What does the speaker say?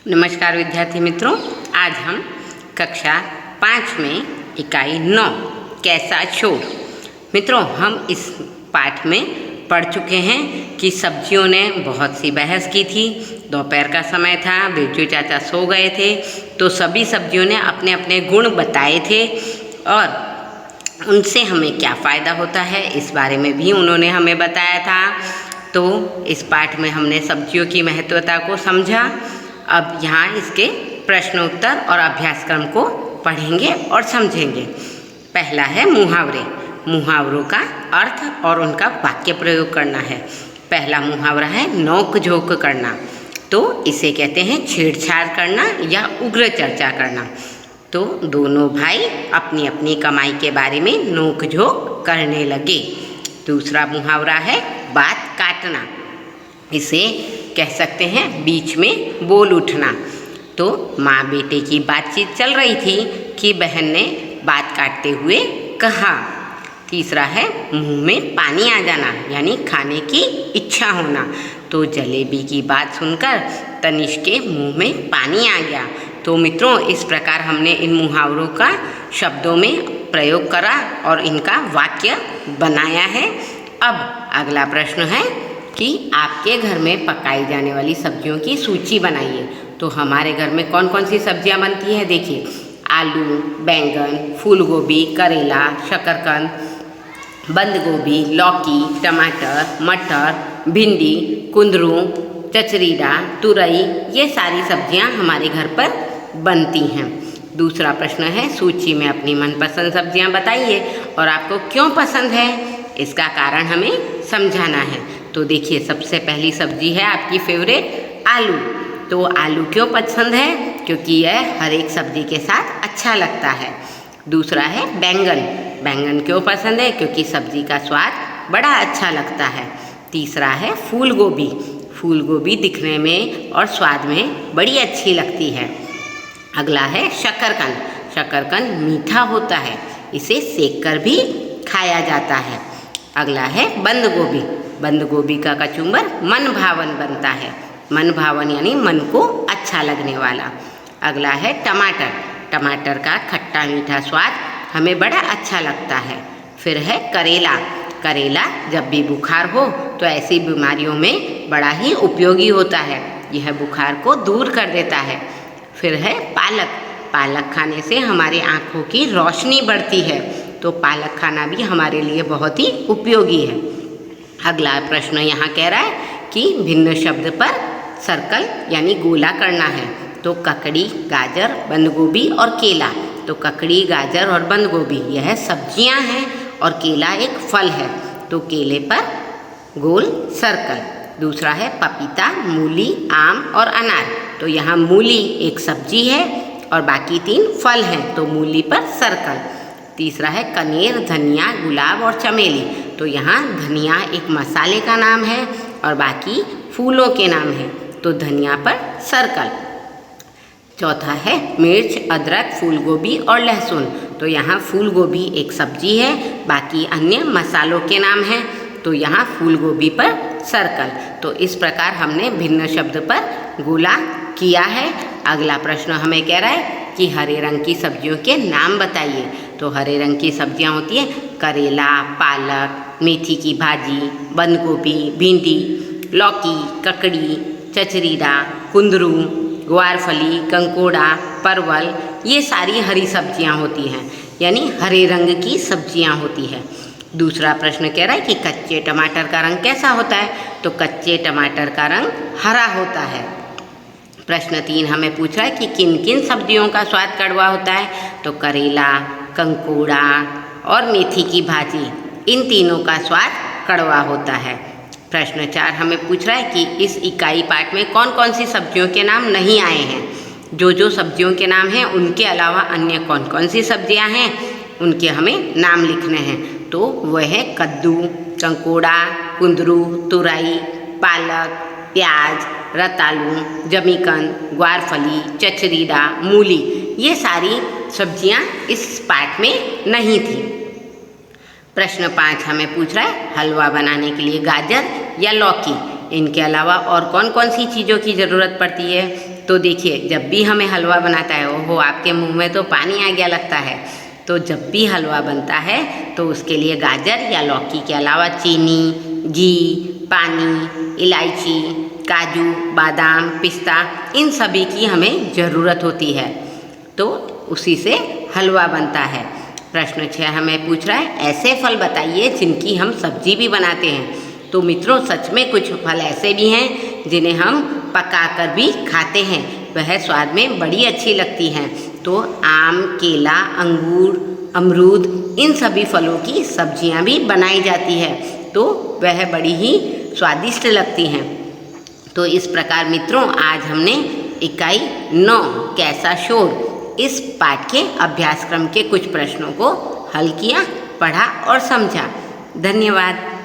नमस्कार विद्यार्थी मित्रों, आज हम कक्षा 5 में इकाई 9 कैसा शोर। मित्रों, हम इस पाठ में पढ़ चुके हैं कि सब्जियों ने बहुत सी बहस की थी। दोपहर का समय था, बिरजू चाचा सो गए थे, तो सभी सब्जियों ने अपने अपने गुण बताए थे और उनसे हमें क्या फ़ायदा होता है इस बारे में भी उन्होंने हमें बताया था। तो इस पाठ में हमने सब्जियों की महत्वता को समझा। अब यहाँ इसके प्रश्नोत्तर और अभ्यासक्रम को पढ़ेंगे और समझेंगे। पहला है मुहावरे। मुहावरों का अर्थ और उनका वाक्य प्रयोग करना है। पहला मुहावरा है नोक झोंक करना, तो इसे कहते हैं छेड़छाड़ करना या उग्र चर्चा करना। तो दोनों भाई अपनी अपनी कमाई के बारे में नोक झोंक करने लगे। दूसरा मुहावरा है बात काटना, इसे कह सकते हैं बीच में बोल उठना। तो माँ बेटे की बातचीत चल रही थी कि बहन ने बात काटते हुए कहा। तीसरा है मुंह में पानी आ जाना, यानी खाने की इच्छा होना। तो जलेबी की बात सुनकर तनिष के मुंह में पानी आ गया। तो मित्रों, इस प्रकार हमने इन मुहावरों का शब्दों में प्रयोग करा और इनका वाक्य बनाया है। अब अगला प्रश्न है कि आपके घर में पकाई जाने वाली सब्जियों की सूची बनाइए। तो हमारे घर में कौन कौन सी सब्जियां बनती हैं देखिए। आलू, बैंगन, फूल गोभी, करेला, शकरकंद, बंद गोभी, लौकी, टमाटर, मटर, भिंडी, कुंदरू, चचरीडा, तुरई, ये सारी सब्जियां हमारे घर पर बनती हैं। दूसरा प्रश्न है सूची में अपनी मनपसंद सब्जियां बताइए और आपको क्यों पसंद है, इसका कारण हमें समझाना है। तो देखिए, सबसे पहली सब्जी है आपकी फेवरेट आलू। तो आलू क्यों पसंद है? क्योंकि यह हर एक सब्जी के साथ अच्छा लगता है। दूसरा है बैंगन। बैंगन क्यों पसंद है? क्योंकि सब्जी का स्वाद बड़ा अच्छा लगता है। तीसरा है फूल गोभी। फूल गोभी दिखने में और स्वाद में बड़ी अच्छी लगती है। अगला है शकरकंद। शकरकंद मीठा होता है, इसे सेक कर भी खाया जाता है। अगला है बंद गोभी। बंद गोभी का कचुम्बर मन भावन बनता है। मन भावन यानी मन को अच्छा लगने वाला। अगला है टमाटर। टमाटर का खट्टा मीठा स्वाद हमें बड़ा अच्छा लगता है। फिर है करेला। करेला जब भी बुखार हो तो ऐसी बीमारियों में बड़ा ही उपयोगी होता है, यह बुखार को दूर कर देता है। फिर है पालक। पालक खाने से हमारी आँखों की रोशनी बढ़ती है, तो पालक खाना भी हमारे लिए बहुत ही उपयोगी है। अगला प्रश्न यहाँ कह रहा है कि भिन्न शब्द पर सर्कल यानी गोला करना है। तो ककड़ी, गाजर, बंद गोभी और केला। तो ककड़ी, गाजर और बंद गोभी यह सब्जियाँ हैं और केला एक फल है, तो केले पर गोल सर्कल। दूसरा है पपीता, मूली, आम और अनार। तो यहाँ मूली एक सब्जी है और बाकी 3 फल हैं, तो मूली पर सर्कल। तीसरा है कनेर, धनिया, गुलाब और चमेली। तो यहाँ धनिया एक मसाले का नाम है और बाकी फूलों के नाम हैं, तो धनिया पर सर्कल। चौथा है मिर्च, अदरक, फूल गोभी और लहसुन। तो यहाँ फूल गोभी एक सब्जी है, बाकी अन्य मसालों के नाम हैं, तो यहाँ फूल गोभी पर सर्कल। तो इस प्रकार हमने भिन्न शब्द पर गोला किया है। अगला प्रश्न हमें कह रहा है कि हरे रंग की सब्जियों के नाम बताइए। तो हरे रंग की सब्जियां होती हैं करेला, पालक, मेथी की भाजी, बंद गोभी, भिंडी, लौकी, ककड़ी, चचरीडा, कुंदरू, ग्वारफली, कंकोड़ा, परवल, ये सारी हरी सब्जियां होती हैं, यानी हरे रंग की सब्जियां होती है। दूसरा प्रश्न कह रहा है कि कच्चे टमाटर का रंग कैसा होता है? तो कच्चे टमाटर का रंग हरा होता है। प्रश्न 3 हमें पूछ रहा है कि किन किन सब्जियों का स्वाद कड़वा होता है? तो करेला, कंकोड़ा और मेथी की भाजी, इन तीनों का स्वाद कड़वा होता है। प्रश्न 4 हमें पूछ रहा है कि इस इकाई पाठ में कौन कौन सी सब्जियों के नाम नहीं आए हैं। जो सब्जियों के नाम हैं उनके अलावा अन्य कौन कौन सी सब्जियां हैं उनके हमें नाम लिखने हैं। तो वह है कद्दू, कंकोड़ा, कुंदरू, तुरई, पालक, प्याज, रतालू, जमीकंद, ग्वारफली, चचरीडा, मूली, ये सारी सब्जियां इस पाठ में नहीं थी। प्रश्न 5 हमें पूछ रहा है हलवा बनाने के लिए गाजर या लौकी, इनके अलावा और कौन कौन सी चीज़ों की ज़रूरत पड़ती है? तो देखिए, जब भी हमें हलवा बनाता है, ओहो आपके मुंह में तो पानी आ गया लगता है। तो जब भी हलवा बनता है तो उसके लिए गाजर या लौकी के अलावा चीनी, घी, पानी, इलायची, काजू, बादाम, पिस्ता, इन सभी की हमें ज़रूरत होती है। तो उसी से हलवा बनता है। प्रश्न 6 हमें पूछ रहा है, ऐसे फल बताइए जिनकी हम सब्जी भी बनाते हैं। तो मित्रों, सच में कुछ फल ऐसे भी हैं जिन्हें हम पकाकर भी खाते हैं, वह स्वाद में बड़ी अच्छी लगती हैं। तो आम, केला, अंगूर, अमरूद, इन सभी फलों की सब्जियां भी बनाई जाती है, तो वह बड़ी ही स्वादिष्ट लगती हैं। तो इस प्रकार मित्रों, आज हमने इकाई 9 कैसा शोर इस पाठ के अभ्यासक्रम के कुछ प्रश्नों को हल किया, पढ़ा और समझा। धन्यवाद।